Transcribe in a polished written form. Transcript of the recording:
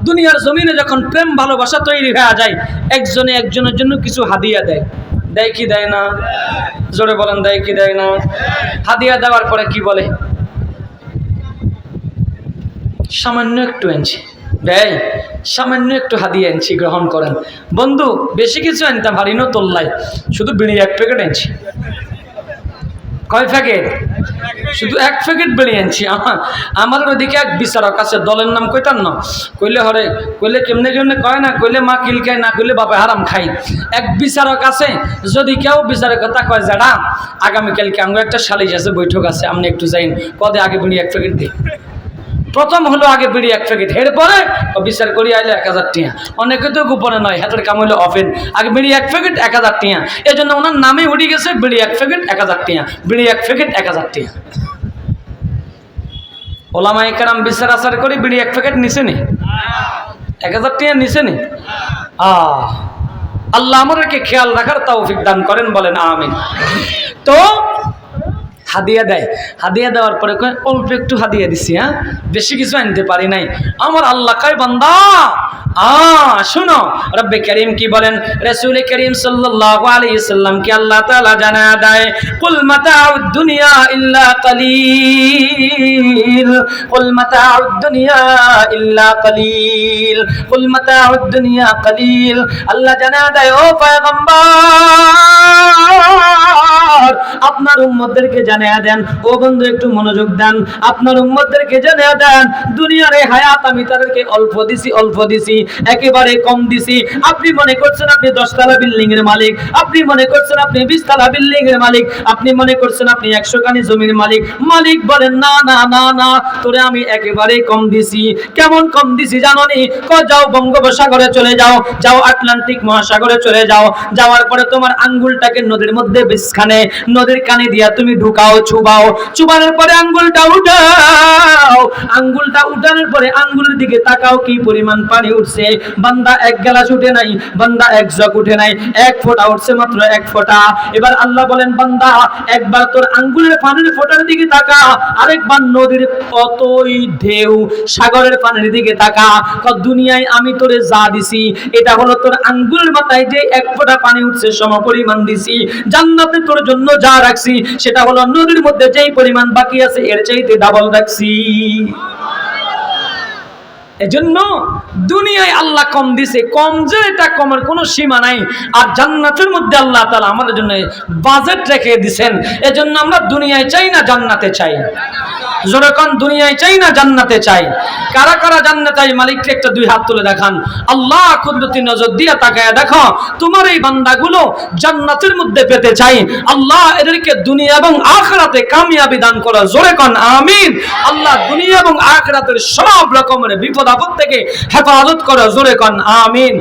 দুনিয়ার জমিনে যখন প্রেম ভালোবাসা তৈরি হয়ে যায়, একজনে একজনের জন্য কিছু হাদিয়া দেয়, দেয় কি দেয় না? জোরে বলেন, দেয় কি দেয় না? হাদিয়া দেওয়ার পরে কি বলে? সামান্য একটু আনছি, দেয় সামান্য একটু হাদিয়া আনছি, গ্রহণ করেন। বন্ধু বেশি কিছু আনতাম হারিনো তোল্লাই, শুধু বিড়ি 1 প্যাকেট আনছি। কয় প্যাকেট? শুধু 1 প্যাকেট বিড়ি আনছি। আমার ওদিকে এক বিচারক আছে, দলের নাম কইতাম না, কইলে হরে, কইলে কেমনে কেমনে কয় না, কইলে মা কিল খায় না, কইলে বাবা হারাম খাই। এক বিচারক আছে, যদি কেউ বিচারের কথা কয় যারা আগামীকালকে আমার একটা সালিশ আছে, বৈঠক আছে, আপনি একটু যাইন, কদে আগে বিড়ি 1 প্যাকেট দিই। প্রথম হলো আগে বিড়ি 1 প্যাকেট, এরপরে বিচার করি আইলে 1000 টিয়া। অনেকে তো গোপনে নয়, হাতের কাম হইলো অফেন, আগে বিড়ি 1 প্যাকেট 1000 টিয়া। এই জন্য ওনার নামে উঠে গেছে বিড়ি 1 প্যাকেট 1000 টিয়া, বিড়ি 1 প্যাকেট 1000 টিয়া। ওলামায়ে কেরাম বিচার আচার করে বিড়ি 1 প্যাকেট নিছে নি? 1000 টিয়া নিছে নি? আল্লাহ আমাদেরকে খেয়াল রাখার তৌফিক দান করেন, বলেন আমিন। তো হাদিয়া দেয়, হাদিয়া দেওয়ার পরে কয় অল্প একটু হাদিয়া দিছি, হ্যাঁ বেশি কিছু আনতে পারি নাই। আমার আল্লাহ কয় বান্দা শুনো, রব্বে করিম কি বলেন, রাসূল করিম সাল্লাল্লাহু আলাইহি সাল্লাম কি আল্লাহ তাআলা জানা দেয়, কুল মাতাউদ দুনিয়া ইল্লা কালিল, কুল মাতাউদ দুনিয়া ইল্লা কালিল, কুল মাতাউদ দুনিয়া কালিল। আল্লাহ জানা দেয় ও পয়গম্বর, আপনার উম্মতদেরকে জানিয়ে দেন, ও বন্ধু একটু মনোযোগ দেন, আপনার উম্মতদেরকে জানিয়ে দেন দুনিয়ার এই হায়াত আমি তাদেরকে অল্প দিছি, অল্প দিছি, একেবারে কম দিছি। আপনি মনে করছেন আপনি 10 তলা বিল্ডিং এর মালিক, আপনি মনে করছেন আপনি 20 তলা বিল্ডিং এর মালিক, আপনি মনে করছেন আপনি 100 কানি জমির মালিক। মালিক বলেন না না না না, তোরে আমি একেবারে কম দিছি। কেমন কম দিছি জানোনি? যাও বঙ্গোপসাগরে চলে যাও, যাও আটলান্টিক মহাসাগরে চলে যাও, যাওয়ার পরে তোমার আঙ্গুলটাকে নদীর মধ্যে বিছখানে, নদীর কানে দিয়া তুমি ঢুকাও, চুবাও, চুবানোর পরে আঙ্গুলটা উঠাও, আঙ্গুলটা উঠানোর পরে আঙ্গুলের দিকে তাকাও, কি পরিমাণ পানি উঠছে। বান্দা 1 গ্লাস উঠে নাই, বান্দা 1 জগ উঠে নাই, 1 ফোঁটা উঠছে, মাত্র 1 ফোঁটা। এবার আল্লাহ বলেন বান্দা একবার তোর আঙ্গুলের পানির ফোঁটার দিকে তাকা, আরেকবার নদীর কতই ঢেউ সাগরের পানির দিকে তাকা। দুনিয়ায় আমি তোরে যা দিছি এটা হলো তোর আঙ্গুলের মাথায় যে 1 ফোঁটা পানি উঠছে সমপরিমাণ দিছি। জান্নাতে তোর জন্য যা রাখছি সেটা হলো নদীর মধ্যে যেই পরিমাণ বাকি আছে এর চাইতে ডাবল রাখছি। এজন্য দুনিয়ায় আল্লাহ কম দিছে, কম যে এটা কমের কোনো সীমা নাই। আর জান্নাতের মধ্যে আল্লাহ তাআলা আমাদের জন্য বাজেট রেখে দিবেন। এজন্য আমরা দুনিয়ায় চাই না জান্নাতে চাই। জোরে কোন দুনিয়ায় চাই না জান্নাতে চাই? কারা কারা জান্নাতে চাই মালিককে একটা 2 হাত তুলে দেখান। আল্লাহ কুদরতি নজর দিয়ে তাকায় দেখো, তোমার এই বান্দাগুলো জান্নাতের মধ্যে পেতে চাই। আল্লাহ এদেরকে দুনিয়া এবং আখিরাতে কামিয়াবি দান করো। জোরে কোন আমিন। আল্লাহ দুনিয়া এবং আখিরাতের সব রকমের বিপদ আপদ থেকে হেফাজত করো। জোরে কোন আমিন।